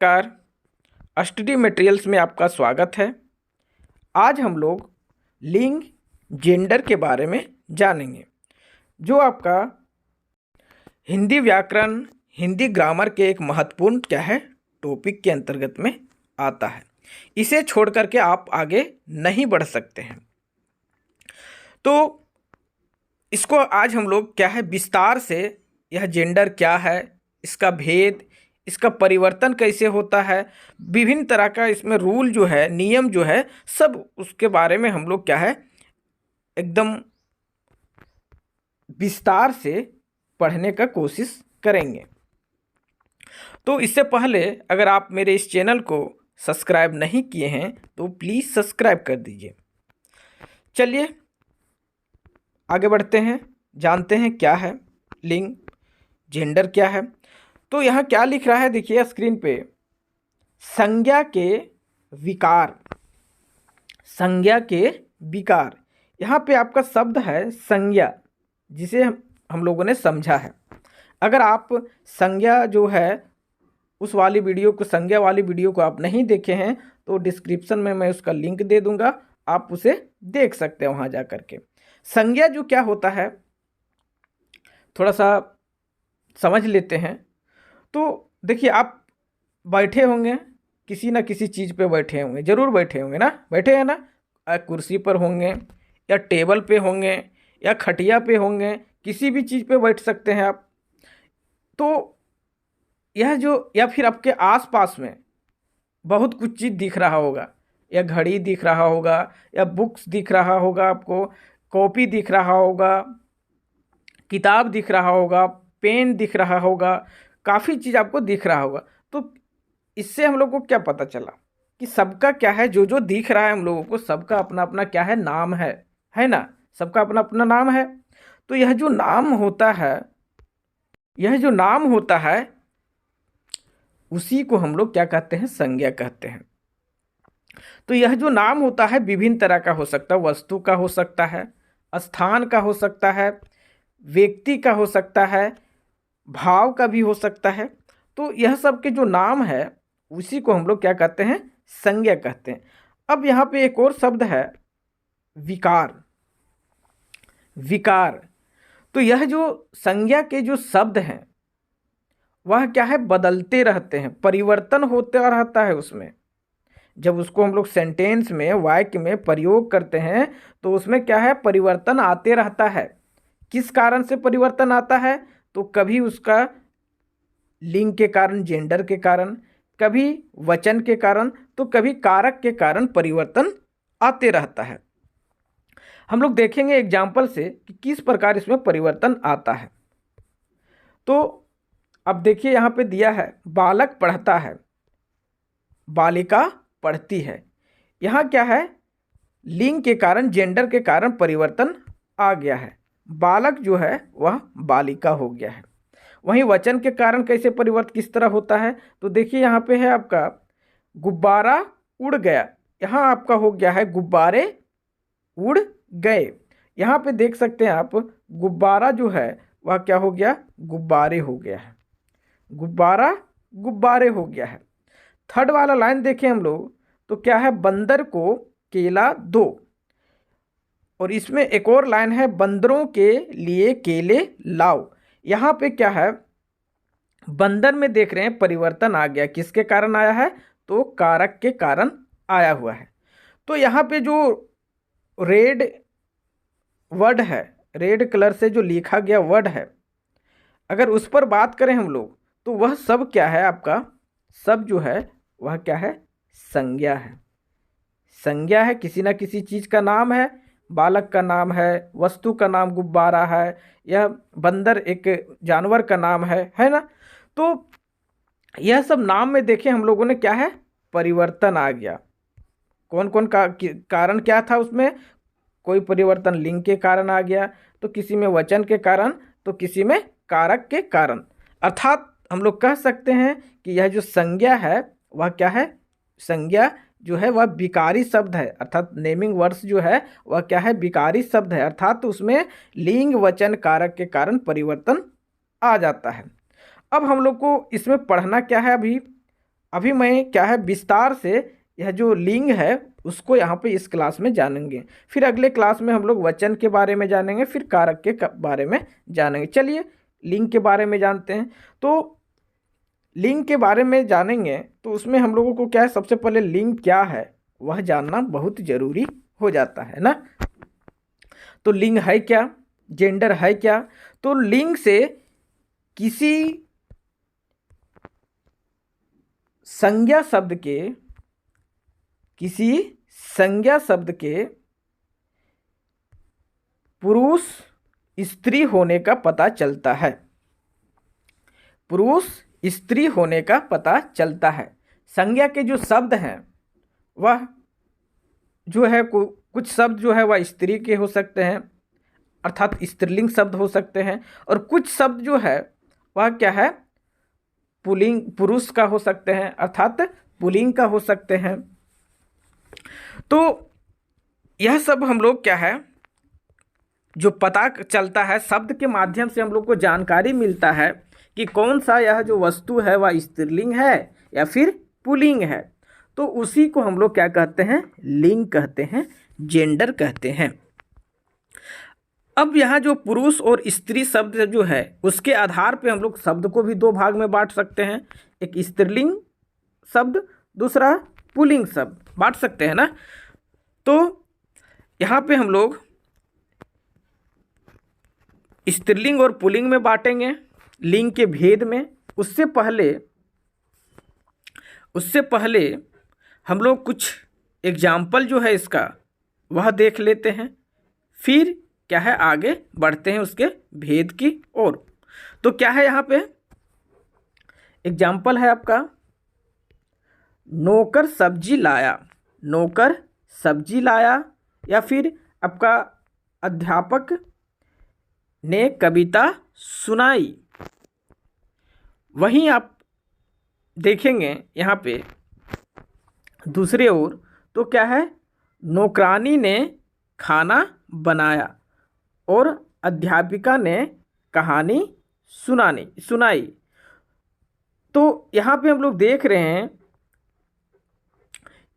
नमस्कार। Study materials में आपका स्वागत है। आज हम लोग लिंग जेंडर के बारे में जानेंगे, जो आपका हिंदी व्याकरण, हिंदी ग्रामर के एक महत्वपूर्ण टॉपिक के अंतर्गत में आता है। इसे छोड़ करके आप आगे नहीं बढ़ सकते हैं। तो इसको आज हम लोग विस्तार से यह जेंडर क्या है, इसका भेद, इसका परिवर्तन कैसे होता है, विभिन्न तरह का इसमें रूल जो है, नियम जो है, सब उसके बारे में हम लोग एकदम विस्तार से पढ़ने का कोशिश करेंगे। तो इससे पहले अगर आप मेरे इस चैनल को सब्सक्राइब नहीं किए हैं तो प्लीज़ सब्सक्राइब कर दीजिए। चलिए आगे बढ़ते हैं, जानते हैं क्या है लिंग, जेंडर क्या है। तो यहाँ क्या लिख रहा है, देखिए स्क्रीन पे, संज्ञा के विकार। संज्ञा के विकार, यहाँ पे आपका शब्द है संज्ञा, जिसे हम लोगों ने समझा है। अगर आप संज्ञा जो है उस वाली वीडियो को, संज्ञा वाली वीडियो को आप नहीं देखे हैं तो डिस्क्रिप्शन में मैं उसका लिंक दे दूंगा, आप उसे देख सकते हैं वहाँ जा कर के। संज्ञा जो क्या होता है थोड़ा सा समझ लेते हैं। तो देखिए, आप बैठे होंगे, किसी ना किसी चीज़ पे बैठे होंगे, ज़रूर बैठे होंगे ना, बैठे हैं ना, कुर्सी पर होंगे या टेबल पे होंगे या खटिया पे होंगे, किसी भी चीज़ पे बैठ सकते हैं आप। तो यह जो, या फिर आपके आसपास में बहुत कुछ चीज़ दिख रहा होगा, या घड़ी दिख रहा होगा, या बुक्स दिख रहा होगा, आपको कॉपी दिख रहा होगा, किताब दिख रहा होगा, पेन दिख रहा होगा, काफ़ी चीज़ आपको दिख रहा होगा। तो इससे हम लोग को क्या पता चला कि सबका क्या है, जो जो दिख रहा है हम लोगों को, सबका अपना अपना नाम है ना, सबका अपना अपना नाम है। तो यह जो नाम होता है, यह जो नाम होता है, उसी को हम लोग क्या कहते हैं, संज्ञा कहते हैं। तो यह जो नाम होता है विभिन्न तरह का हो सकता है, वस्तु का हो सकता है, स्थान का हो सकता है, व्यक्ति का हो सकता है, भाव का भी हो सकता है। तो यह सब के जो नाम है उसी को हम लोग क्या कहते हैं, संज्ञा कहते हैं। अब यहाँ पे एक और शब्द है विकार। विकार, तो यह जो संज्ञा के जो शब्द हैं वह क्या है, बदलते रहते हैं, परिवर्तन होता रहता है उसमें। जब उसको हम लोग सेंटेंस में, वाक्य में प्रयोग करते हैं तो उसमें क्या है, परिवर्तन आते रहता है। किस कारण से परिवर्तन आता है, तो कभी उसका लिंग के कारण, जेंडर के कारण, कभी वचन के कारण, तो कभी कारक के कारण परिवर्तन आते रहता है। हम लोग देखेंगे एग्जाम्पल से कि किस प्रकार इसमें परिवर्तन आता है। तो अब देखिए यहाँ पे दिया है, बालक पढ़ता है, बालिका पढ़ती है। यहाँ क्या है, लिंग के कारण, जेंडर के कारण परिवर्तन आ गया है। बालक जो है वह बालिका हो गया है। वहीं वचन के कारण कैसे परिवर्तन, किस तरह होता है, तो देखिए यहाँ पे है आपका गुब्बारा उड़ गया, यहाँ आपका हो गया है गुब्बारे उड़ गए। यहाँ पे देख सकते हैं आप, गुब्बारा जो है वह क्या हो गया, गुब्बारे हो गया है, गुब्बारा गुब्बारे हो गया है। थर्ड वाला लाइन देखें हम लोग, तो क्या है, बंदर को केला दो। और इसमें एक और लाइन है, बंदरों के लिए केले लाओ। यहाँ पे क्या है, बंदर में देख रहे हैं परिवर्तन आ गया, किसके कारण आया है, तो कारक के कारण आया हुआ है। तो यहाँ पे जो रेड वर्ड है, रेड कलर से जो लिखा गया वर्ड है, अगर उस पर बात करें हम लोग, तो वह सब क्या है, आपका सब जो है वह क्या है, संज्ञा है। संज्ञा है, किसी ना किसी चीज़ का नाम है, बालक का नाम है, वस्तु का नाम गुब्बारा है, यह बंदर एक जानवर का नाम है ना। तो यह सब नाम में देखें हम लोगों ने क्या है, परिवर्तन आ गया। कौन कौन का कारण क्या था उसमें, कोई परिवर्तन लिंग के कारण आ गया, तो किसी में वचन के कारण, तो किसी में कारक के कारण। अर्थात हम लोग कह सकते हैं कि यह जो संज्ञा है वह क्या है, संज्ञा जो है वह विकारी शब्द है, अर्थात नेमिंग वर्ड्स जो है वह क्या है, विकारी शब्द है। अर्थात उसमें लिंग वचन कारक के कारण परिवर्तन आ जाता है। अब हम लोग को इसमें पढ़ना क्या है, अभी अभी मैं क्या है विस्तार से यह जो लिंग है उसको यहाँ पे इस क्लास में जानेंगे। फिर अगले क्लास में हम लोग वचन के बारे में जानेंगे, फिर कारक के बारे में जानेंगे। चलिए लिंग के बारे में जानते हैं। तो लिंग के बारे में जानेंगे तो उसमें हम लोगों को क्या है, सबसे पहले लिंग क्या है वह जानना बहुत जरूरी हो जाता है ना। तो लिंग है क्या, जेंडर है क्या। तो लिंग से किसी संज्ञा शब्द के पुरुष स्त्री होने का पता चलता है। पुरुष स्त्री होने का पता चलता है। संज्ञा के जो शब्द हैं वह जो है कुछ शब्द जो है वह स्त्री के हो सकते हैं, अर्थात स्त्रीलिंग शब्द हो सकते हैं, और कुछ शब्द जो है वह क्या है पुल्लिंग पुरुष का हो सकते हैं, अर्थात पुल्लिंग का हो सकते हैं। तो यह सब हम लोग क्या है जो पता चलता है, शब्द के माध्यम से हम लोग को जानकारी मिलता है कि कौन सा यह जो वस्तु है वह स्त्रीलिंग है या फिर पुल्लिंग है। तो उसी को हम लोग क्या कहते हैं, लिंग कहते हैं, जेंडर कहते हैं। अब यहाँ जो पुरुष और स्त्री शब्द जो है उसके आधार पे हम लोग शब्द को भी दो भाग में बांट सकते हैं, एक स्त्रीलिंग शब्द, दूसरा पुल्लिंग शब्द बांट सकते हैं ना। तो यहाँ पे हम लोग स्त्रीलिंग और पुल्लिंग में बांटेंगे लिंग के भेद में। उससे पहले हम लोग कुछ एग्जाम्पल जो है इसका वह देख लेते हैं, फिर क्या है आगे बढ़ते हैं उसके भेद की ओर। तो क्या है यहाँ पे एग्जाम्पल है आपका, नौकर सब्जी लाया, नौकर सब्जी लाया, या फिर आपका अध्यापक ने कविता सुनाई। वहीं आप देखेंगे यहाँ पे दूसरे ओर तो क्या है, नौकरानी ने खाना बनाया और अध्यापिका ने कहानी सुनाई। तो यहाँ पे हम लोग देख रहे हैं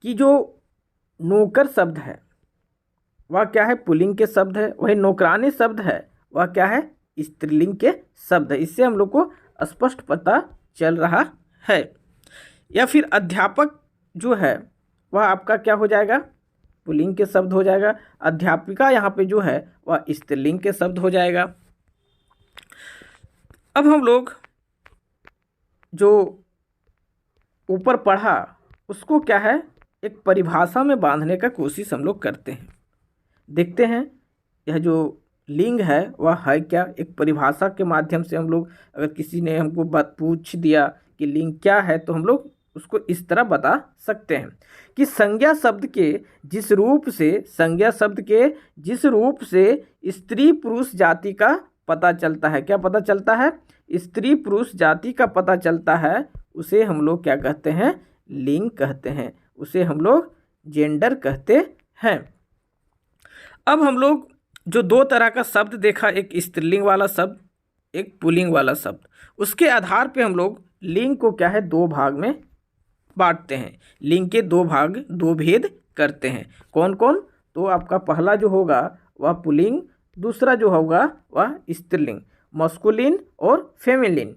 कि जो नौकर शब्द है वह क्या है पुल्लिंग के शब्द है, वही नौकरानी शब्द है वह क्या है स्त्रीलिंग के शब्द है। इससे हम लोग को स्पष्ट पता चल रहा है। या फिर अध्यापक जो है वह आपका क्या हो जाएगा, पुल्लिंग के शब्द हो जाएगा। अध्यापिका यहाँ पे जो है वह स्त्रीलिंग के शब्द हो जाएगा। अब हम लोग जो ऊपर पढ़ा उसको क्या है एक परिभाषा में बांधने का कोशिश हम लोग करते हैं। देखते हैं यह जो लिंग है वह है क्या। एक परिभाषा के माध्यम से हम लोग, अगर किसी ने हमको बात पूछ दिया कि लिंग क्या है तो हम लोग उसको इस तरह बता सकते हैं कि संज्ञा शब्द के जिस रूप से स्त्री पुरुष जाति का पता चलता है, क्या पता चलता है, स्त्री पुरुष जाति का पता चलता है, उसे हम लोग क्या कहते हैं, लिंग कहते हैं, उसे हम लोग जेंडर कहते हैं। अब हम लोग जो दो तरह का शब्द देखा, एक स्त्रीलिंग वाला शब्द, एक पुल्लिंग वाला शब्द, उसके आधार पे हम लोग लिंग को क्या है दो भाग में बांटते हैं। लिंग के दो भेद करते हैं। कौन कौन, तो आपका पहला जो होगा वह पुल्लिंग, दूसरा जो होगा वह स्त्रीलिंग, मस्कुलिन और फेमिनिन।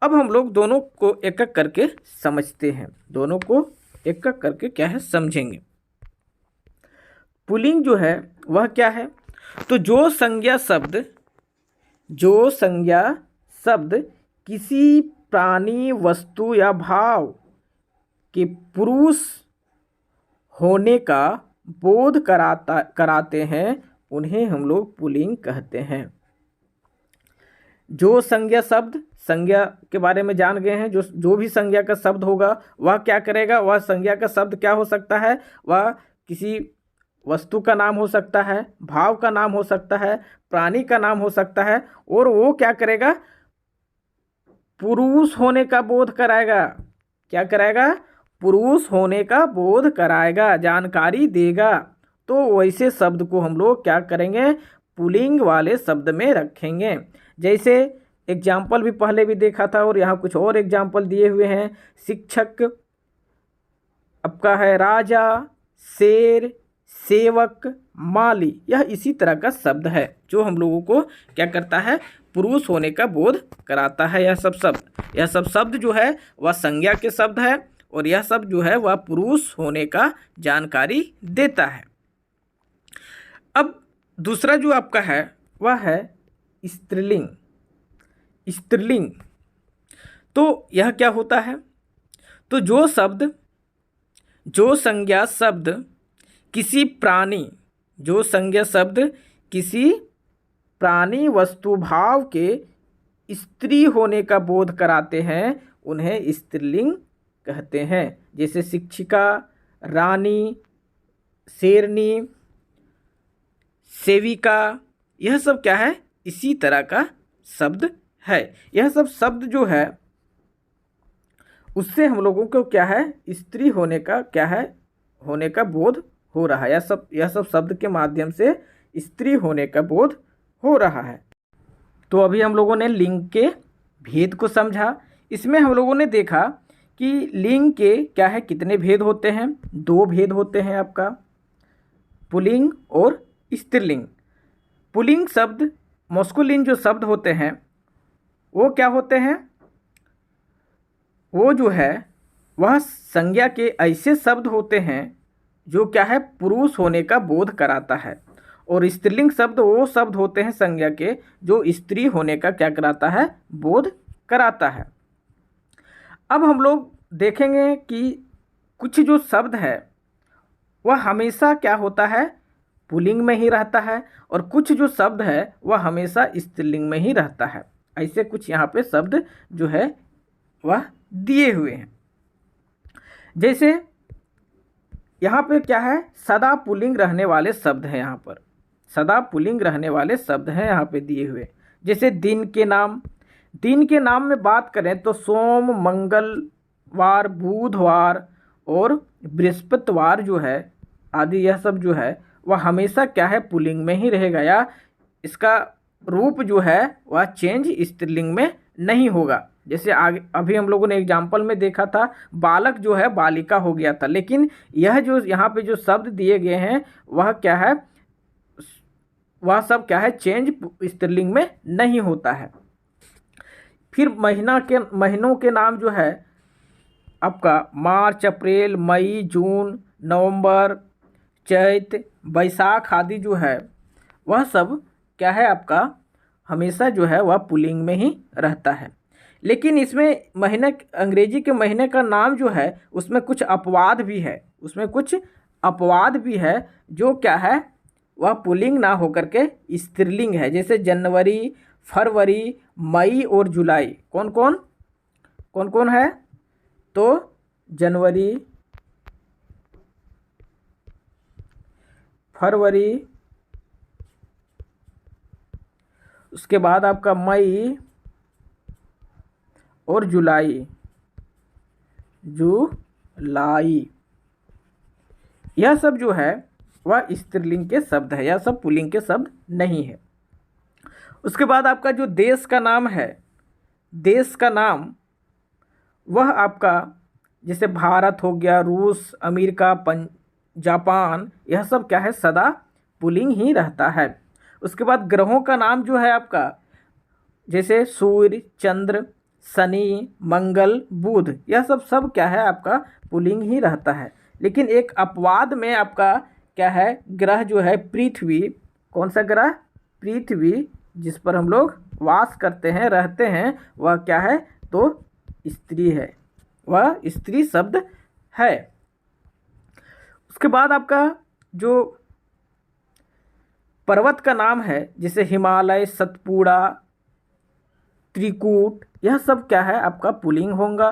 अब हम लोग दोनों को एक एक करके समझते हैं, दोनों को एक एक करके क्या है समझेंगे। पुल्लिंग जो है वह क्या है, तो जो संज्ञा शब्द किसी प्राणी, वस्तु या भाव के पुरुष होने का बोध कराते हैं उन्हें हम लोग पुल्लिंग कहते हैं। जो संज्ञा के बारे में जान गए हैं, जो भी संज्ञा का शब्द होगा वह क्या करेगा, वह संज्ञा का शब्द क्या हो सकता है, वह किसी वस्तु का नाम हो सकता है, भाव का नाम हो सकता है, प्राणी का नाम हो सकता है, और वो क्या करेगा, पुरुष होने का बोध कराएगा। क्या कराएगा, पुरुष होने का बोध कराएगा, जानकारी देगा। तो वैसे शब्द को हम लोग क्या करेंगे, पुल्लिंग वाले शब्द में रखेंगे। जैसे एग्जाम्पल भी पहले भी देखा था और यहाँ कुछ और एग्जाम्पल दिए हुए हैं, शिक्षक, आपका है राजा, शेर, सेवक, माली। यह इसी तरह का शब्द है जो हम लोगों को क्या करता है, पुरुष होने का बोध कराता है। यह सब शब्द जो है वह संज्ञा के शब्द है और यह सब जो है वह पुरुष होने का जानकारी देता है। अब दूसरा जो आपका है वह है स्त्रीलिंग। स्त्रीलिंग तो यह क्या होता है, तो जो संज्ञा शब्द किसी प्राणी वस्तु भाव के स्त्री होने का बोध कराते हैं उन्हें स्त्रीलिंग कहते हैं। जैसे शिक्षिका, रानी, शेरनी, सेविका, यह सब क्या है, इसी तरह का शब्द है। यह सब शब्द जो है उससे हम लोगों को क्या है, स्त्री होने का क्या है, होने का बोध हो रहा है। यह सब शब्द के माध्यम से स्त्री होने का बोध हो रहा है। तो अभी हम लोगों ने लिंग के भेद को समझा। इसमें हम लोगों ने देखा कि लिंग के क्या है, कितने भेद होते हैं, 2 भेद होते हैं आपका, पुल्लिंग और स्त्रीलिंग। पुल्लिंग शब्द, मस्कुलिन जो शब्द होते हैं वो क्या होते हैं, वो जो है वह संज्ञा के ऐसे शब्द होते हैं जो क्या है, पुरुष होने का बोध कराता है। और स्त्रीलिंग शब्द वो शब्द होते हैं संज्ञा के जो स्त्री होने का क्या कराता है, बोध कराता है। अब हम लोग देखेंगे कि कुछ जो शब्द है वह हमेशा क्या होता है, पुल्लिंग में ही रहता है और कुछ जो शब्द है वह हमेशा स्त्रीलिंग में ही रहता है। ऐसे कुछ यहाँ पे शब्द जो है वह दिए हुए हैं। जैसे यहाँ पे क्या है, सदा पुल्लिंग रहने वाले शब्द हैं, यहाँ पर सदा पुल्लिंग रहने वाले शब्द हैं यहाँ पे दिए हुए। जैसे दिन के नाम में बात करें तो सोम, मंगलवार, बुधवार और बृहस्पतिवार जो है आदि, यह सब जो है वह हमेशा क्या है, पुल्लिंग में ही रहेगा या इसका रूप जो है वह चेंज स्त्रीलिंग में नहीं होगा। जैसे आगे अभी हम लोगों ने एग्जाम्पल में देखा था, बालक जो है बालिका हो गया था, लेकिन यह जो यहाँ पे जो शब्द दिए गए हैं वह क्या है, वह सब क्या है, चेंज स्त्रीलिंग में नहीं होता है। फिर महीनों के नाम जो है आपका मार्च, अप्रैल, मई, जून, नवंबर, चैत, बैसाख आदि जो है वह सब क्या है आपका हमेशा जो है वह पुल्लिंग में ही रहता है। लेकिन इसमें महीने, अंग्रेजी के महीने का नाम जो है उसमें कुछ अपवाद भी है, जो क्या है वह पुल्लिंग ना होकर के स्त्रीलिंग है। जैसे जनवरी, फरवरी, मई और जुलाई। कौन कौन है, तो जनवरी, फरवरी, उसके बाद आपका मई और जुलाई, यह सब जो है वह स्त्रीलिंग के शब्द है, यह सब पुल्लिंग के शब्द नहीं है। उसके बाद आपका जो देश का नाम है, देश का नाम वह आपका जैसे भारत हो गया, रूस, अमेरिका, जापान, यह सब क्या है, सदा पुल्लिंग ही रहता है। उसके बाद ग्रहों का नाम जो है आपका जैसे सूर्य, चंद्र, शनि, मंगल, बुध, यह सब क्या है आपका पुल्लिंग ही रहता है। लेकिन एक अपवाद में आपका क्या है, ग्रह जो है पृथ्वी, कौन सा ग्रह, पृथ्वी, जिस पर हम लोग वास करते हैं, रहते हैं, वह क्या है, तो स्त्री है, वह स्त्री शब्द है। उसके बाद आपका जो पर्वत का नाम है जैसे हिमालय, सतपुड़ा, त्रिकूट, यह सब क्या है आपका पुल्लिंग होगा।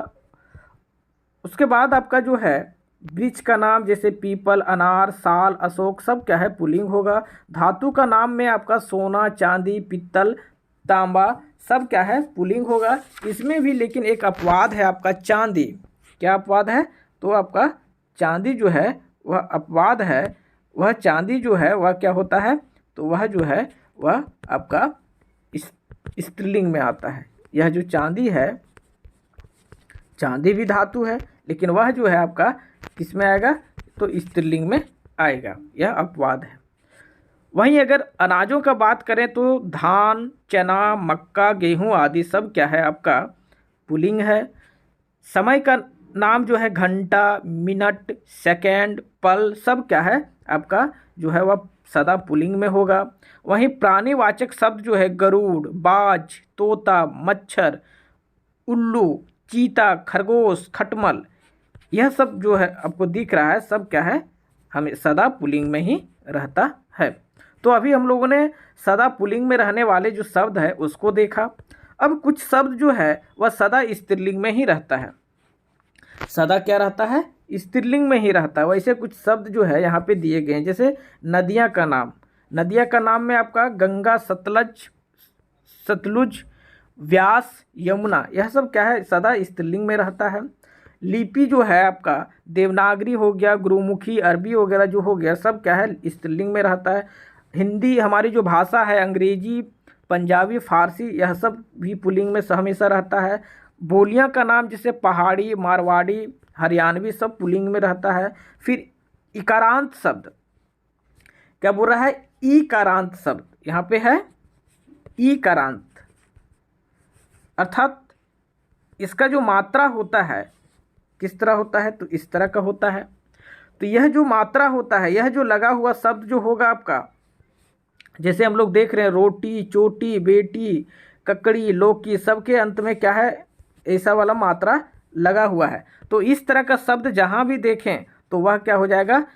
उसके बाद आपका जो है वृक्ष का नाम जैसे पीपल, अनार, साल, अशोक, सब क्या है पुल्लिंग होगा। धातु का नाम में आपका सोना, चांदी, पित्तल, तांबा, सब क्या है पुल्लिंग होगा। इसमें भी लेकिन एक अपवाद है आपका चांदी। क्या अपवाद है, तो आपका चांदी जो है वह अपवाद है, वह चांदी जो है वह क्या होता है, तो वह जो है वह आपका स्त्रीलिंग में आता है। यह जो चांदी है, चांदी भी धातु है लेकिन वह जो है आपका किस में आएगा, तो स्त्रीलिंग में आएगा। यह अपवाद है। वहीं अगर अनाजों का बात करें तो धान, चना, मक्का, गेहूं आदि सब क्या है आपका पुल्लिंग है। समय का नाम जो है घंटा, मिनट, सेकेंड, पल सब क्या है आपका जो है वह सदा पुल्लिंग में होगा। वहीं प्राणीवाचक शब्द जो है गरुड़, बाज, तोता, मच्छर, उल्लू, चीता, खरगोश, खटमल, यह सब जो है आपको दिख रहा है सब क्या है हमें सदा पुल्लिंग में ही रहता है। तो अभी हम लोगों ने सदा पुल्लिंग में रहने वाले जो शब्द है उसको देखा। अब कुछ शब्द जो है वह सदा स्त्रीलिंग में ही रहता है। सदा क्या रहता है, स्त्रीलिंग में ही रहता है। वैसे कुछ शब्द जो है यहाँ पे दिए गए हैं, जैसे नदियाँ का नाम। नदियाँ का नाम में आपका गंगा, सतलुज, व्यास, यमुना, यह सब क्या है सदा स्त्रीलिंग में रहता है। लिपि जो है आपका देवनागरी हो गया, गुरुमुखी, अरबी वगैरह जो हो गया सब क्या है स्त्रीलिंग में रहता है। हिंदी हमारी जो भाषा है, अंग्रेजी, पंजाबी, फारसी, यह सब भी पुल्लिंग में हमेशा रहता है। बोलियां का नाम जैसे पहाड़ी, मारवाड़ी, हरियाणवी सब पुल्लिंग में रहता है। फिर इकारांत शब्द क्या बोल रहा है, ईकारांत शब्द यहाँ पे है ईकारांत, अर्थात इसका जो मात्रा होता है किस तरह होता है, तो इस तरह का होता है। तो यह जो मात्रा होता है, यह जो लगा हुआ शब्द जो होगा आपका, जैसे हम लोग देख रहे हैं रोटी, चोटी, बेटी, ककड़ी, लौकी, सबके अंत में क्या है ऐसा वाला मात्रा लगा हुआ है। तो इस तरह का शब्द जहाँ भी देखें तो वह क्या हो जाएगा,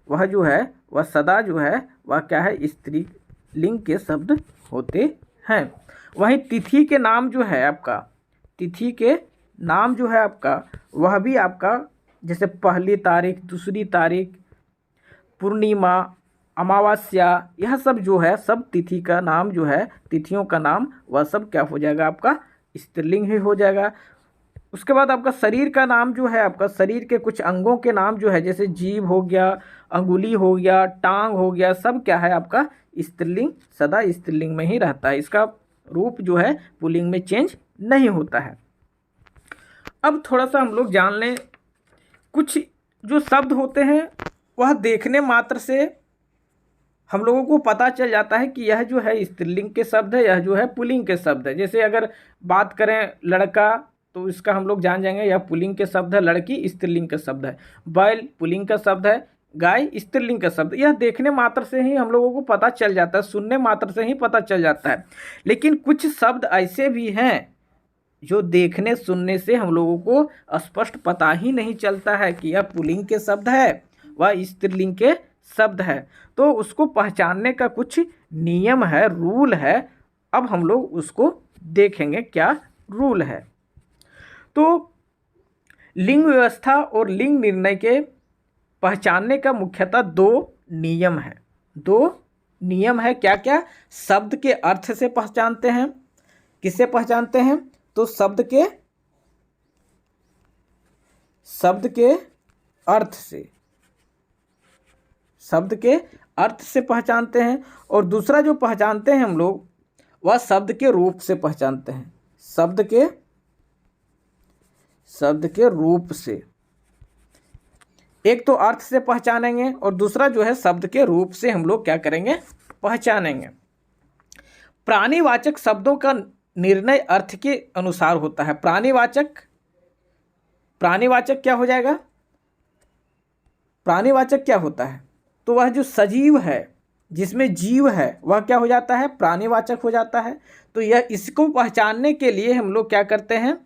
वह जो है वह सदा जो है वह क्या है स्त्रीलिंग के शब्द होते हैं। वहीं तिथि के नाम जो है आपका, तिथि के नाम जो है आपका वह भी आपका जैसे पहली तारीख, दूसरी तारीख, पूर्णिमा, अमावस्या, यह सब जो है सब तिथि का नाम जो है, तिथियों का नाम वह सब क्या हो जाएगा आपका स्त्रीलिंग ही हो जाएगा। उसके बाद आपका शरीर का नाम जो है आपका, शरीर के कुछ अंगों के नाम जो है जैसे जीभ हो गया, अंगुली हो गया, टांग हो गया, सब क्या है आपका स्त्रीलिंग, सदा स्त्रीलिंग में ही रहता है। इसका रूप जो है पुल्लिंग में चेंज नहीं होता है। अब थोड़ा सा हम लोग जान लें, कुछ जो शब्द होते हैं वह देखने मात्र से हम लोगों को पता चल जाता है कि यह जो है स्त्रीलिंग के शब्द है, यह जो है पुल्लिंग के शब्द है। जैसे अगर बात करें लड़का तो इसका हम लोग जान जाएंगे यह पुल्लिंग के शब्द है, लड़की स्त्रीलिंग का शब्द है, बैल पुल्लिंग का शब्द है, गाय स्त्रीलिंग का शब्द। यह देखने मात्र से ही हम लोगों को पता चल जाता है, सुनने मात्र से ही पता चल जाता है। लेकिन कुछ शब्द ऐसे भी हैं जो देखने सुनने से हम लोगों को स्पष्ट पता ही नहीं चलता है कि यह पुल्लिंग के शब्द है वह स्त्रीलिंग के शब्द है। तो उसको पहचानने का कुछ नियम है, रूल है। अब हम लोग उसको देखेंगे क्या रूल है। तो लिंग व्यवस्था और लिंग निर्णय के पहचानने का मुख्यतः दो नियम है। दो नियम है क्या क्या, शब्द के अर्थ से पहचानते हैं। किससे पहचानते हैं, तो शब्द के अर्थ से, शब्द के अर्थ से पहचानते हैं। और दूसरा जो पहचानते हैं हम लोग वह शब्द के रूप से पहचानते हैं। शब्द के रूप से, एक तो अर्थ से पहचानेंगे और दूसरा जो है शब्द के रूप से हम लोग क्या करेंगे, पहचानेंगे। प्राणीवाचक शब्दों का निर्णय अर्थ के अनुसार होता है। प्राणीवाचक क्या हो जाएगा, प्राणीवाचक क्या होता है, तो वह जो सजीव है जिसमें जीव है वह क्या हो जाता है, प्राणीवाचक हो जाता है। तो यह इसको पहचानने के लिए हम लोग क्या करते हैं,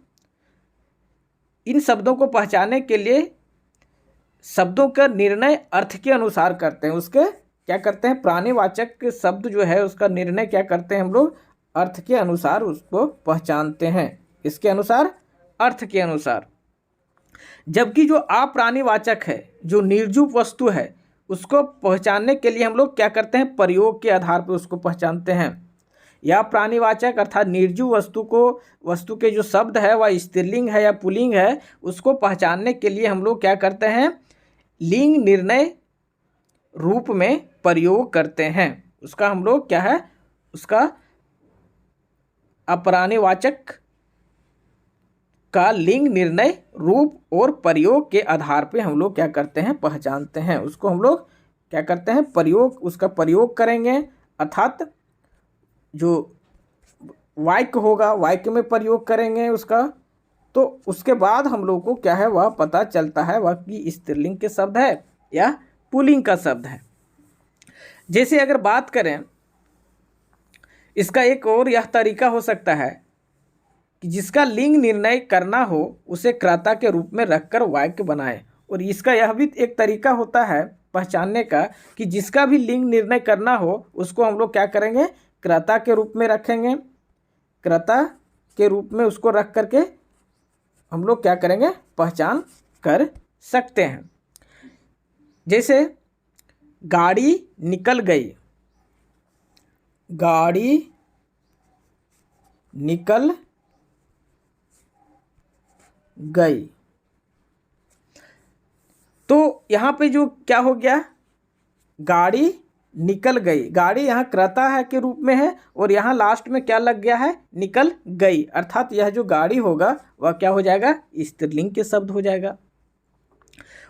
इन शब्दों को पहचानने के लिए शब्दों का निर्णय अर्थ के अनुसार करते हैं। उसके क्या करते हैं, प्राणीवाचक शब्द जो है उसका निर्णय क्या करते हैं हम लोग, अर्थ के अनुसार उसको पहचानते हैं। इसके अनुसार, अर्थ के अनुसार। जबकि जो अप्राणीवाचक है, जो निर्जीव वस्तु है, उसको पहचानने के लिए हम लोग क्या करते हैं, प्रयोग के आधार पर उसको पहचानते हैं। या प्राणीवाचक अर्थात निर्जीव वस्तु के जो शब्द है वह स्त्रीलिंग है या पुल्लिंग है, उसको पहचानने के लिए हम लोग क्या करते हैं, लिंग निर्णय रूप में प्रयोग करते हैं। उसका हम लोग क्या है, उसका अप्राणीवाचक का लिंग निर्णय रूप और प्रयोग के आधार पे हम लोग क्या करते हैं, पहचानते हैं। उसको हम लोग क्या करते हैं, उसका प्रयोग करेंगे, अर्थात जो वाक्य होगा वाक्य में प्रयोग करेंगे उसका, तो उसके बाद हम लोग को क्या है वह पता चलता है वह कि स्त्रीलिंग के शब्द है या पुल्लिंग का शब्द है। जैसे अगर बात करें, इसका एक और यह तरीका हो सकता है कि जिसका लिंग निर्णय करना हो उसे कर्ता के रूप में रखकर वाक्य बनाए। और इसका यह भी एक तरीका होता है पहचानने का कि जिसका भी लिंग निर्णय करना हो उसको हम लोग क्या करेंगे, कर्ता के रूप में रखेंगे। कर्ता के रूप में उसको रख करके हम लोग क्या करेंगे, पहचान कर सकते हैं। जैसे गाड़ी निकल गई, गाड़ी निकल गई, तो यहाँ पे जो क्या हो गया, गाड़ी निकल गई, गाड़ी यहाँ कर्ता है के रूप में है और यहाँ लास्ट में क्या लग गया है, निकल गई, अर्थात यह जो गाड़ी होगा वह क्या हो जाएगा, स्त्रीलिंग के शब्द हो जाएगा।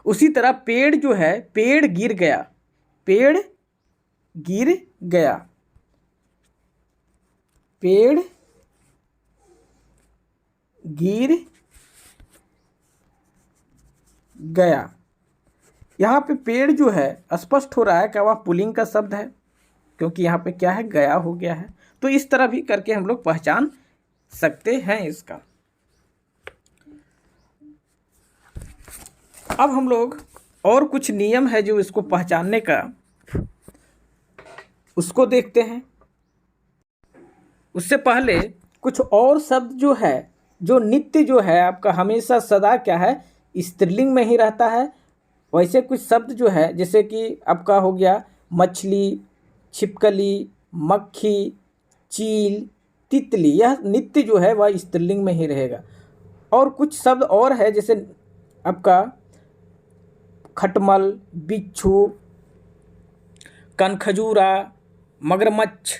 उसी तरह पेड़ जो है, पेड़ गिर गया, पेड़ गिर गया, पेड़ गिर गया। यहाँ पे पेड़ जो है स्पष्ट हो रहा है क्या वह पुल्लिंग का शब्द है, क्योंकि यहाँ पे क्या है, गया हो गया है। तो इस तरह भी करके हम लोग पहचान सकते हैं इसका। अब हम लोग और कुछ नियम है जो इसको पहचानने का, उसको देखते हैं। उससे पहले कुछ और शब्द जो है, जो नित्य जो है आपका हमेशा सदा क्या है, स्त्रीलिंग में ही रहता है। वैसे कुछ शब्द जो है जैसे कि आपका हो गया मछली, छिपकली, मक्खी, चील, तितली, यह नित्य जो है वह स्त्रीलिंग में ही रहेगा। और कुछ शब्द और है जैसे आपका खटमल, बिच्छू, कनखजूरा, मगरमच्छ,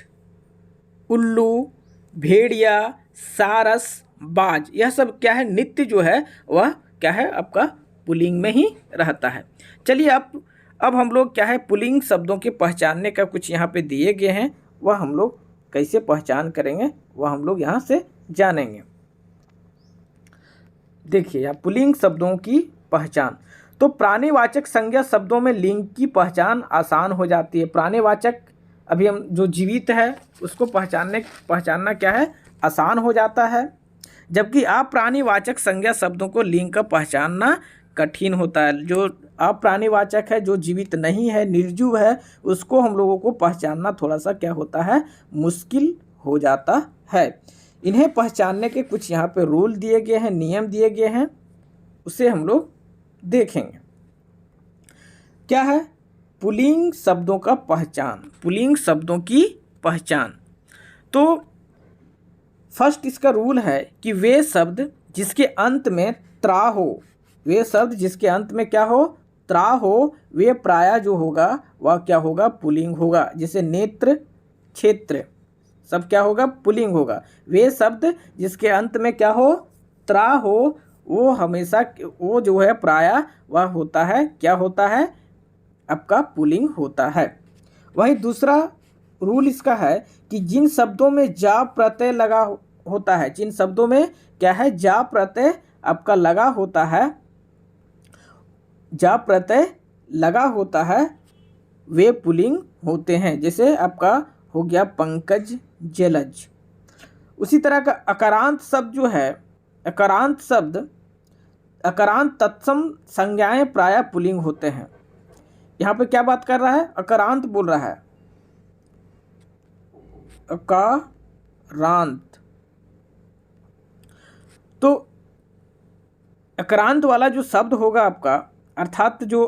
उल्लू, भेड़िया, सारस, बाज, यह सब क्या है, नित्य जो है वह क्या है आपका पुल्लिंग में ही रहता है। चलिए अब हम लोग क्या है पुल्लिंग शब्दों के पहचानने का कुछ यहाँ पे दिए गए हैं, वह हम लोग कैसे पहचान करेंगे वह हम लोग यहाँ से जानेंगे। देखिए यहाँ पुल्लिंग शब्दों की पहचान, तो प्राणीवाचक संज्ञा शब्दों में लिंग की पहचान आसान हो जाती है। प्राणीवाचक अभी हम जो जीवित है उसको पहचानना क्या है, आसान हो जाता है, जबकि अप्राणीवाचक संज्ञा शब्दों को लिंग का पहचानना कठिन होता है। जो अप्राणीवाचक है, जो जीवित नहीं है, निर्जीव है, उसको हम लोगों को पहचानना थोड़ा सा क्या होता है, मुश्किल हो जाता है। इन्हें पहचानने के कुछ यहाँ पे रूल दिए गए हैं, नियम दिए गए हैं, उसे हम लोग देखेंगे। क्या है पुल्लिंग शब्दों का पहचान, पुल्लिंग शब्दों की पहचान। तो फर्स्ट इसका रूल है कि वे शब्द जिसके अंत में त्रा हो, वे शब्द जिसके अंत में क्या हो, त्रा हो, वे प्रायः जो होगा वह क्या होगा, पुल्लिंग होगा। जैसे नेत्र, क्षेत्र, सब क्या होगा, पुल्लिंग होगा। वे शब्द जिसके अंत में क्या हो, त्रा हो, वो हमेशा वो जो है प्रायः वह होता है, क्या होता है आपका, पुल्लिंग होता है। वहीं दूसरा रूल इसका है कि जिन शब्दों में जा प्रत्यय लगा होता है, जिन शब्दों में क्या है, जा प्रत्यय आपका लगा होता है, जा प्रत्यय लगा होता है, वे पुल्लिंग होते हैं। जैसे आपका हो गया पंकज, जलज। उसी तरह का अकारांत शब्द जो है, अकारांत शब्द, अकारांत तत्सम संज्ञाएं प्रायः पुल्लिंग होते हैं। यहाँ पे क्या बात कर रहा है, अकारांत बोल रहा है, अकारांत। तो अकारांत वाला जो शब्द होगा आपका, अर्थात जो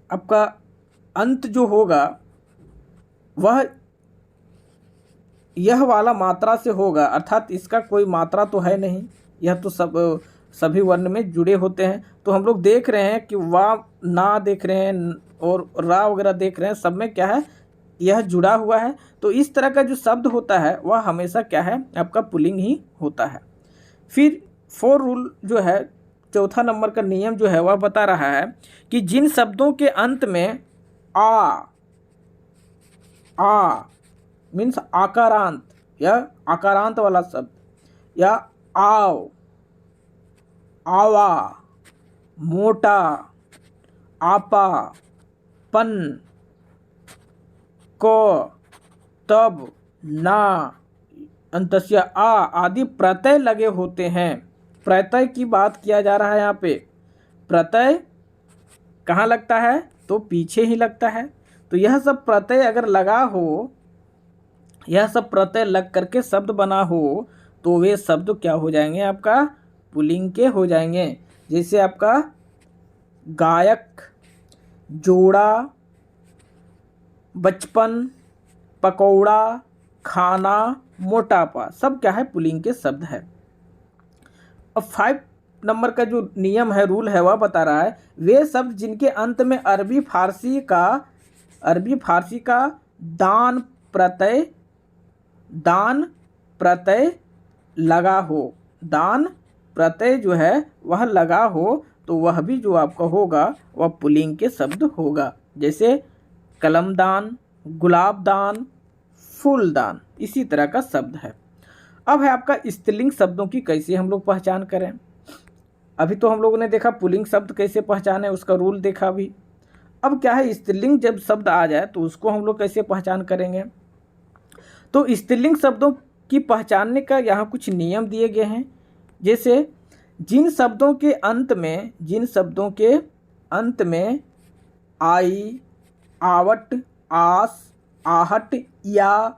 आपका अंत जो होगा वह यह वाला मात्रा से होगा, अर्थात इसका कोई मात्रा तो है नहीं, यह तो सभी वर्ण में जुड़े होते हैं। तो हम लोग देख रहे हैं कि वा, ना देख रहे हैं और रा वगैरह देख रहे हैं, सब में क्या है, यह जुड़ा हुआ है। तो इस तरह का जो शब्द होता है वह हमेशा क्या है आपका पुल्लिंग ही होता है। फिर फोर रूल जो है, चौथा नंबर का नियम जो है वह बता रहा है कि जिन शब्दों के अंत में आ मीन्स आकारांत या आकारांत वाला शब्द, या आओ, आवा, मोटा, आपा, पन, को, तब, ना, अंतस्य आ आदि प्रत्यय लगे होते हैं। प्रत्यय की बात किया जा रहा है यहाँ पे। प्रत्यय कहाँ लगता है? तो पीछे ही लगता है। तो यह सब प्रत्यय अगर लगा हो, यह सब प्रत्यय लग करके शब्द बना हो, तो वे शब्द क्या हो जाएंगे? आपका पुल्लिंग के हो जाएंगे। जैसे आपका गायक, जोड़ा, बचपन, पकौड़ा, खाना, मोटापा, सब क्या है? पुल्लिंग के शब्द है। अब 5 नंबर का जो नियम है, रूल है, वह बता रहा है वे शब्द जिनके अंत में अरबी फारसी का दान प्रत्यय लगा हो, दान प्रत्यय जो है वह लगा हो, तो वह भी जो आपका होगा वह पुल्लिंग के शब्द होगा। जैसे कलमदान, गुलाबदान, फूलदान, इसी तरह का शब्द है। अब है आपका स्त्रीलिंग शब्दों की कैसे हम लोग पहचान करें। अभी तो हम लोगों ने देखा पुल्लिंग शब्द कैसे पहचाने, उसका रूल देखा अभी। अब क्या है, स्त्रीलिंग जब शब्द आ जाए तो उसको हम लोग कैसे पहचान करेंगे। तो स्त्रीलिंग शब्दों की पहचानने का यहाँ कुछ नियम दिए गए हैं। जैसे जिन शब्दों के अंत में आई, आवट, आस, आहट, या,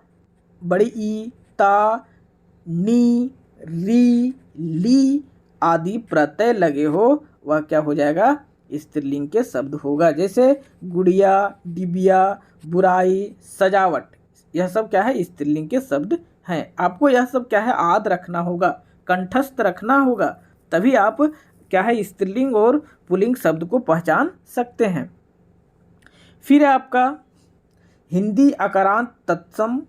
बड़ी ई, ता, नी, री, ली आदि प्रत्यय लगे हो, वह क्या हो जाएगा? स्त्रीलिंग के शब्द होगा। जैसे गुड़िया, डिबिया, बुराई, सजावट, यह सब क्या है? स्त्रीलिंग के शब्द हैं। आपको यह सब क्या है? याद रखना होगा, कंठस्थ रखना होगा, तभी आप क्या है? स्त्रीलिंग और पुल्लिंग शब्द को पहचान सकते हैं। फिर है आपका हिंदी आकारांत तत्सम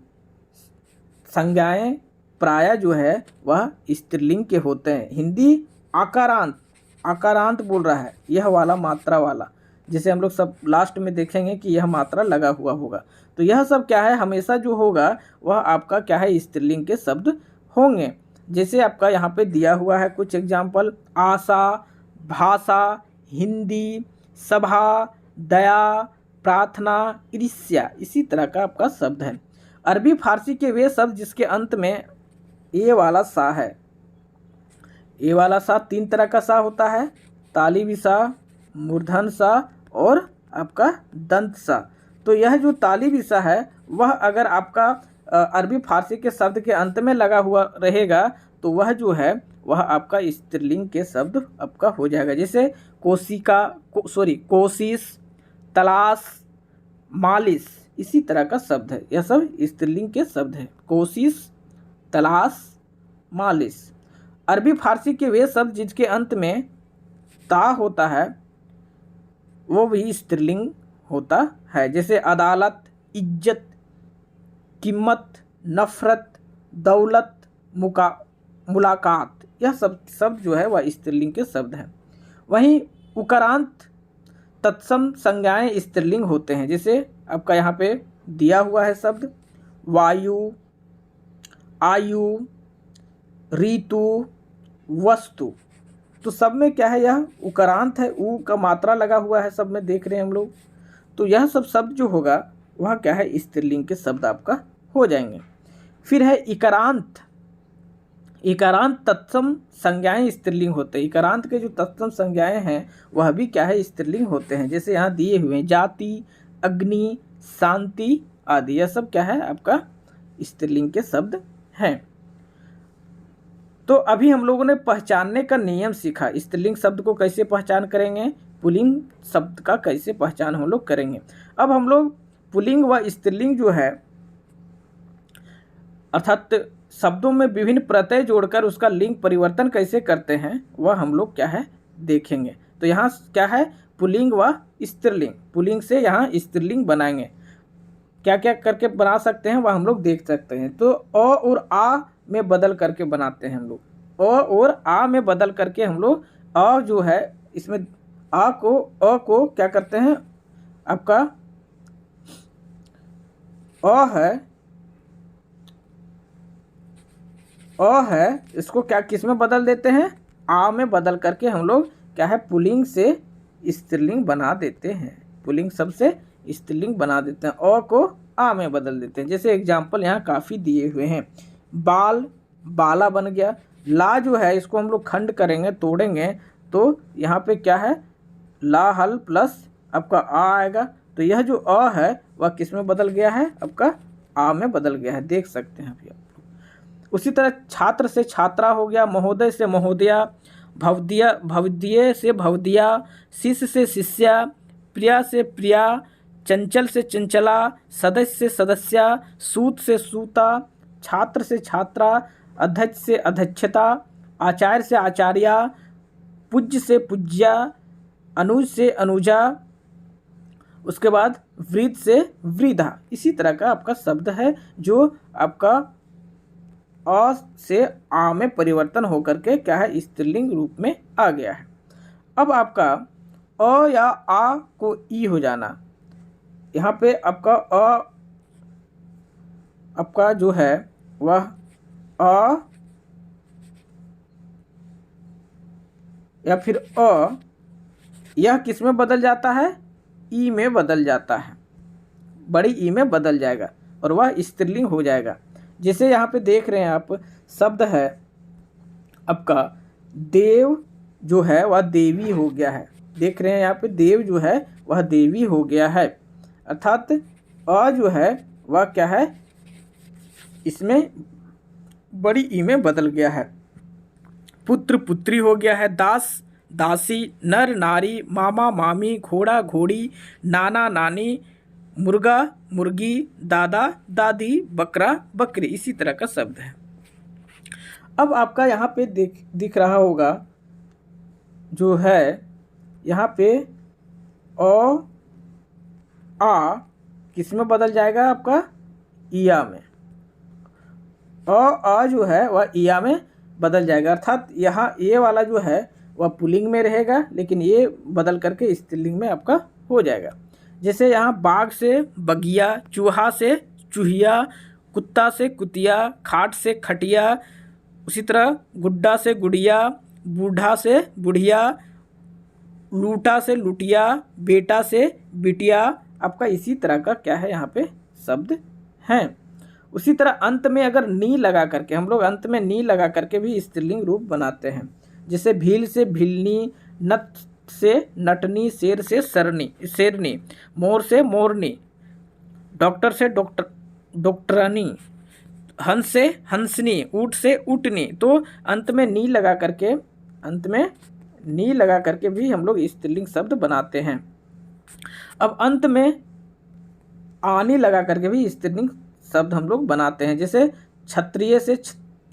संज्ञाएं प्राय जो है वह स्त्रीलिंग के होते हैं। हिंदी आकारांत बोल रहा है, यह वाला मात्रा वाला, जैसे हम लोग सब लास्ट में देखेंगे कि यह मात्रा लगा हुआ होगा। तो यह सब क्या है? हमेशा जो होगा वह आपका क्या है? स्त्रीलिंग के शब्द होंगे। जैसे आपका यहाँ पे दिया हुआ है कुछ एग्जाम्पल, आशा, भाषा, हिंदी, सभा, दया, प्रार्थना, ईर्ष्या, इसी तरह का आपका शब्द है। अरबी फारसी के वे शब्द जिसके अंत में ए वाला सा है। ए वाला सा 3 तरह का सा होता है, तालिबी सा, मूर्धन सा और आपका दंत सा। तो यह जो तालिबी सा है वह अगर आपका अरबी फारसी के शब्द के अंत में लगा हुआ रहेगा तो वह जो है वह आपका स्त्रीलिंग के शब्द आपका हो जाएगा। जैसे कोशिश, तलाश, मालिश, इसी तरह का शब्द है। यह सब स्त्रीलिंग के शब्द है। कोशिश, तलाश, मालिश। अरबी फारसी के वे शब्द जिसके अंत में ता होता है वो भी स्त्रीलिंग होता है। जैसे अदालत, इज्जत, कीमत, नफरत, दौलत, मुलाकात, यह सब शब्द जो है वह स्त्रीलिंग के शब्द हैं। वहीं उकारांत तत्सम संज्ञाएं स्त्रीलिंग होते हैं। जैसे आपका यहाँ पे दिया हुआ है शब्द वायु, आयु, ऋतु, वस्तु, तो सब में क्या है? यह उकारांत है, ऊ का मात्रा लगा हुआ है, सब में देख रहे हैं हम लोग। तो यह सब शब्द जो होगा वह क्या है? स्त्रीलिंग के शब्द आपका हो जाएंगे। फिर है इकारांत। इकारांत तत्सम संज्ञाएं स्त्रीलिंग होते हैं। इकारांत के जो तत्सम संज्ञाएं हैं वह भी क्या है? स्त्रीलिंग होते हैं। जैसे यहाँ दिए हुए हैं जाति, अग्नि, शांति आदि, यह सब क्या है? आपका स्त्रीलिंग के शब्द हैं। तो अभी हम लोगों ने पहचानने का नियम सीखा। स्त्रीलिंग शब्द को कैसे पहचान करेंगे, पुल्लिंग शब्द का कैसे पहचान हम लोग करेंगे। अब हम लोग पुल्लिंग व स्त्रीलिंग जो है अर्थात शब्दों में विभिन्न प्रत्यय जोड़कर उसका लिंग परिवर्तन कैसे करते हैं वह हम लोग क्या है? देखेंगे। तो यहाँ क्या है? पुल्लिंग व स्त्रीलिंग, पुल्लिंग से यहाँ स्त्रीलिंग बनाएंगे। क्या क्या करके बना सकते हैं वह हम लोग देख सकते हैं। तो अ और आ में बदल करके बनाते हैं हम लोग। और आ में बदल करके हम लोग अ जो है इसमें अ को क्या करते हैं, आपका अ है इसको क्या किस में बदल देते हैं, आ में बदल करके हम लोग क्या है पुल्लिंग से स्त्रीलिंग बना देते हैं, पुल्लिंग शब्द से स्त्रीलिंग बना देते हैं, अ को आ में बदल देते हैं। जैसे एग्जाम्पल यहाँ काफ़ी दिए हुए हैं, बाल बाला बन गया। ला जो है इसको हम लोग खंड करेंगे, तोड़ेंगे तो यहाँ पे क्या है ला हल प्लस आपका आ आएगा। तो यह जो अ है वह किस में बदल गया है, आपका आ में बदल गया है, देख सकते हैं अभी आप लोग। उसी तरह छात्र से छात्रा हो गया, महोदय से महोदया, भवदीय से भवदिया, शिष्य से शिष्या, प्रिया से प्रिया, चंचल से चंचला, सदस्य से सदस्या, सूत से सूता, छात्र से छात्रा, अध्यक्ष से अध्यक्षता, आचार्य से आचार्या, पूज्य से पूज्या, अनुज से अनुजा, उसके बाद वृद्ध से वृद्धा। इसी तरह का आपका शब्द है जो आपका अ से आ में परिवर्तन होकर के क्या है स्त्रीलिंग रूप में आ गया है। अब आपका अ या आ को ई हो जाना, यहाँ पे आपका अ आपका जो है वह अ या फिर अ, यह किस में बदल जाता है, ई में बदल जाता है, बड़ी ई में बदल जाएगा और वह स्त्रीलिंग हो जाएगा। जैसे यहाँ पे देख रहे हैं आप शब्द है आपका देव जो है वह देवी हो गया है, देख रहे हैं यहाँ पे देव जो है वह देवी हो गया है, अर्थात अ जो है वह क्या है इसमें बड़ी ई में बदल गया है। पुत्र पुत्री हो गया है, दास दासी, नर नारी, मामा मामी, घोड़ा घोड़ी, नाना नानी, मुर्गा मुर्गी, दादा दादी, बकरा बकरी। इसी तरह का शब्द है। अब आपका यहाँ पे दिख रहा होगा जो है यहाँ पे अ आ किस में बदल जाएगा, आपका इया में। आ जो है वह इया में बदल जाएगा, अर्थात यहाँ ये वाला जो है वह पुल्लिंग में रहेगा लेकिन ये बदल करके स्त्रीलिंग में आपका हो जाएगा। जैसे यहाँ बाघ से बगिया, चूहा से चूहिया, कुत्ता से कुतिया, खाट से खटिया, उसी तरह गुड्डा से गुड़िया, बूढ़ा से बुढ़िया, लूटा से लुटिया, बेटा से बिटिया। आपका इसी तरह का क्या है यहाँ पे शब्द हैं। उसी तरह अंत में अगर नी लगा करके हम लोग अंत में नी लगा करके भी स्त्रीलिंग रूप बनाते हैं। जैसे भील से भिलनी, नट से नटनी, शेर से शेरनी, मोर से मोरनी, डॉक्टर से डॉक्टरानी, हंस से हंसनी, ऊँट से ऊँटनी। तो अंत में नी लगा करके भी हम लोग स्त्रीलिंग शब्द बनाते हैं। अब अंत में आनी लगा करके भी स्त्रीलिंग शब्द हम लोग बनाते हैं। जैसे क्षत्रिय से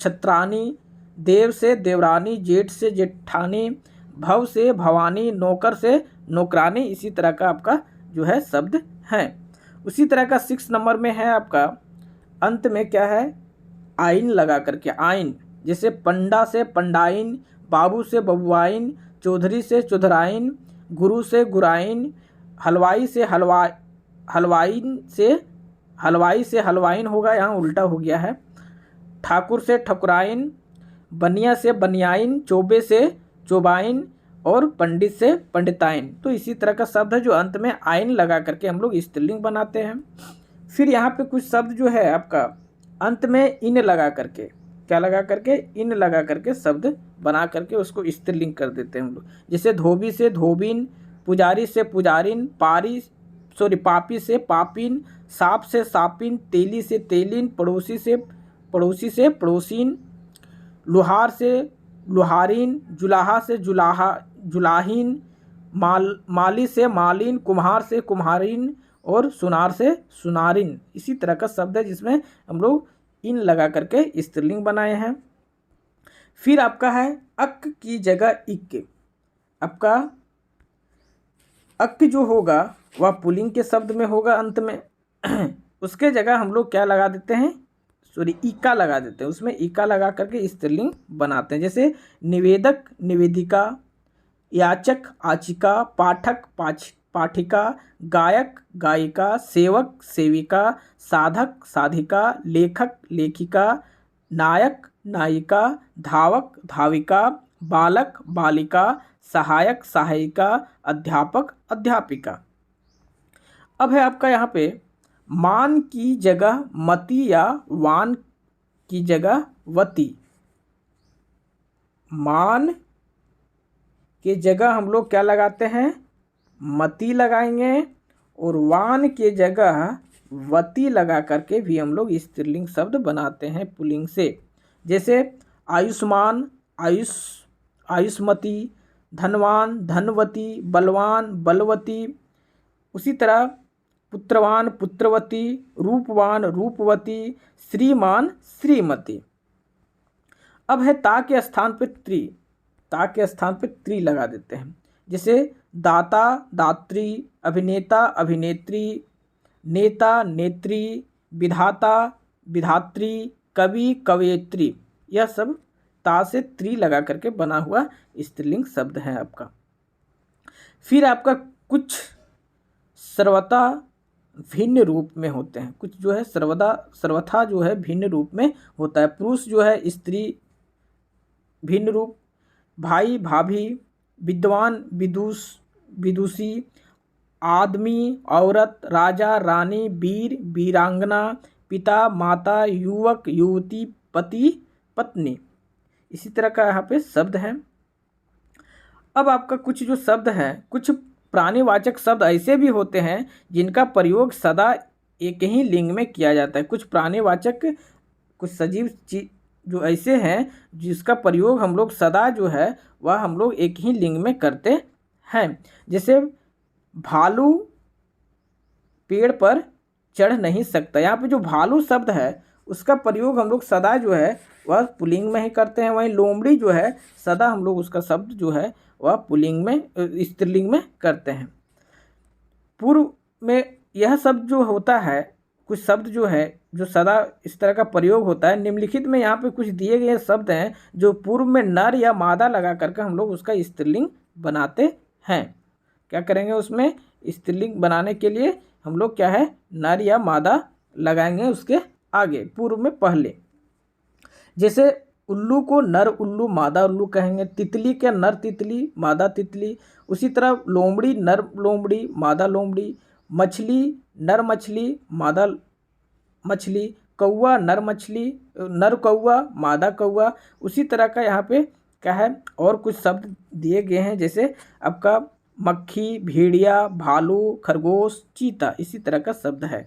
छत्रानी, देव से देवरानी, जेठ से जेठानी, भव से भवानी, नौकर से नौकरानी। इसी तरह का आपका जो है शब्द है। उसी तरह का 6 नंबर में है आपका अंत में क्या है आइन लगा करके आइन। जैसे पंडा से पंडाइन, बाबू से बबुआइन, चौधरी से चौधराइन, गुरु से गुराइन, हलवाई से हलवाइन होगा, यहाँ उल्टा हो गया है। ठाकुर से ठकुराइन, बनिया से बनियाइन, चोबे से चोबाइन और पंडित से पंडिताइन। तो इसी तरह का शब्द है जो अंत में आइन लगा करके हम लोग स्त्रीलिंग बनाते हैं। फिर यहाँ पे कुछ शब्द जो है आपका अंत में इन लगा करके क्या लगा करके इन लगा करके शब्द बना करके उसको स्त्रीलिंग कर देते हैं हम लोग। जैसे धोबी से धोबिन, पुजारी से पुजारिन, पापी से पापिन, सांप से सापिन, तेली से तेलिन, पड़ोसी से पड़ोसीन, लुहार से लुहारिन, जुलाहा से जुलाहीन, माली से मालिन, कुम्हार से कुम्हारिन और सुनार से सुनारिन। इसी तरह का शब्द है जिसमें हम लोग इन लगा करके स्त्रीलिंग बनाए हैं। फिर आपका है अक की जगह इक। आपका अक जो होगा वह पुल्लिंग के शब्द में होगा अंत में उसके जगह हम लोग क्या लगा देते हैं सॉरी ईका लगा देते हैं, उसमें ईका लगा करके स्त्रीलिंग बनाते हैं। जैसे निवेदक निवेदिका, याचक आचिका, पाठक पाठिका, गायक गायिका, सेवक सेविका, साधक साधिका, लेखक लेखिका, नायक नायिका, धावक धाविका, बालक बालिका, सहायक सहायिका, अध्यापक अध्यापिका। अब है आपका यहाँ पे मान की जगह मति या वान की जगह वती। मान के जगह हम लोग क्या लगाते हैं, मति लगाएंगे, और वान के जगह वती लगा करके भी हम लोग स्त्रीलिंग शब्द बनाते हैं पुल्लिंग से। जैसे आयुष्मान आयुष आयुष्मती, धनवान धनवती, बलवान बलवती। उसी तरह पुत्रवान पुत्रवती, रूपवान रूपवती, श्रीमान श्रीमती। अब है ता के स्थान पे त्रि, ता के स्थान पे त्रि लगा देते हैं। जैसे दाता दात्री, अभिनेता अभिनेत्री, नेता नेत्री, विधाता विधात्री, कवि कवयित्री। यह सब ता से त्रि लगा करके बना हुआ स्त्रीलिंग शब्द है आपका। फिर आपका कुछ सर्वथा भिन्न रूप में होते हैं, कुछ जो है सर्वथा जो है भिन्न रूप में होता है। पुरुष जो है स्त्री भिन्न रूप, भाई भाभी, विद्वान विदुष विदुषी, आदमी औरत, राजा रानी, वीर वीरांगना, पिता माता, युवक युवती, पति पत्नी। इसी तरह का यहाँ पे शब्द है। अब आपका कुछ जो शब्द हैं, कुछ प्राणीवाचक शब्द ऐसे भी होते हैं जिनका प्रयोग सदा एक ही लिंग में किया जाता है। कुछ प्राणीवाचक कुछ सजीव चीज जो ऐसे हैं जिसका प्रयोग हम लोग सदा जो है वह हम लोग एक ही लिंग में करते हैं। जैसे भालू पेड़ पर चढ़ नहीं सकता, यहाँ पे जो भालू शब्द है उसका प्रयोग हम लोग सदा जो है वह पुल्लिंग में ही करते हैं। वहीं लोमड़ी जो है सदा हम लोग उसका शब्द जो है वह पुल्लिंग में स्त्रीलिंग में करते हैं। पूर्व में यह शब्द जो होता है, कुछ शब्द जो है जो सदा इस तरह का प्रयोग होता है। निम्नलिखित में यहाँ पे कुछ दिए गए शब्द हैं जो पूर्व में नर या मादा लगा करके हम लोग उसका स्त्रीलिंग बनाते हैं। क्या करेंगे, उसमें स्त्रीलिंग बनाने के लिए हम लोग क्या है नर या मादा लगाएंगे उसके आगे, पूर्व में पहले। जैसे उल्लू को नर उल्लू मादा उल्लू कहेंगे, तितली के नर तितली मादा तितली। उसी तरह लोमड़ी नर लोमड़ी मादा लोमड़ी, मछली नर मछली मादा मछली, कौवा नर मछली नर कौवा मादा कौवा। उसी तरह का यहाँ पे क्या है और कुछ शब्द दिए गए हैं, जैसे आपका मक्खी भेड़िया भालू खरगोश चीता। इसी तरह का शब्द है।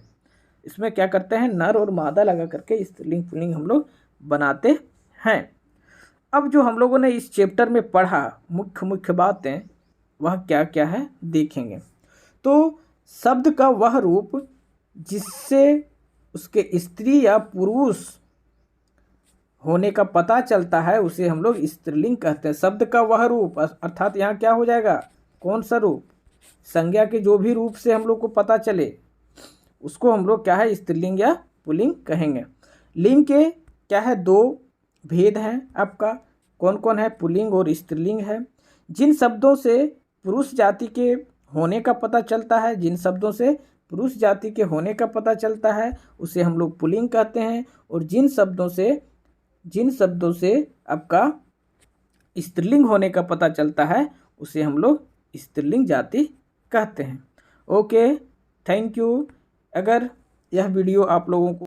इसमें क्या करते हैं नर और मादा लगा करके स्त्रीलिंग पुल्लिंग हम लोग बनाते हैं। अब जो हम लोगों ने इस चैप्टर में पढ़ा मुख्य बातें वह क्या क्या है देखेंगे। तो शब्द का वह रूप जिससे उसके स्त्री या पुरुष होने का पता चलता है उसे हम लोग स्त्रीलिंग कहते हैं। शब्द का वह रूप अर्थात यहाँ क्या हो जाएगा, कौन सा रूप, संज्ञा के जो भी रूप से हम लोग को पता चले उसको हम लोग क्या है स्त्रीलिंग या पुल्लिंग कहेंगे। लिंग के क्या है दो भेद हैं आपका, कौन कौन है, पुल्लिंग और स्त्रीलिंग है। जिन शब्दों से पुरुष जाति के होने का पता चलता है, जिन शब्दों से पुरुष जाति के होने का पता चलता है उसे हम लोग पुल्लिंग कहते हैं। और जिन शब्दों से आपका स्त्रीलिंग होने का पता चलता है उसे हम लोग स्त्रीलिंग जाति कहते हैं। Okay, thank you. अगर यह वीडियो आप लोगों को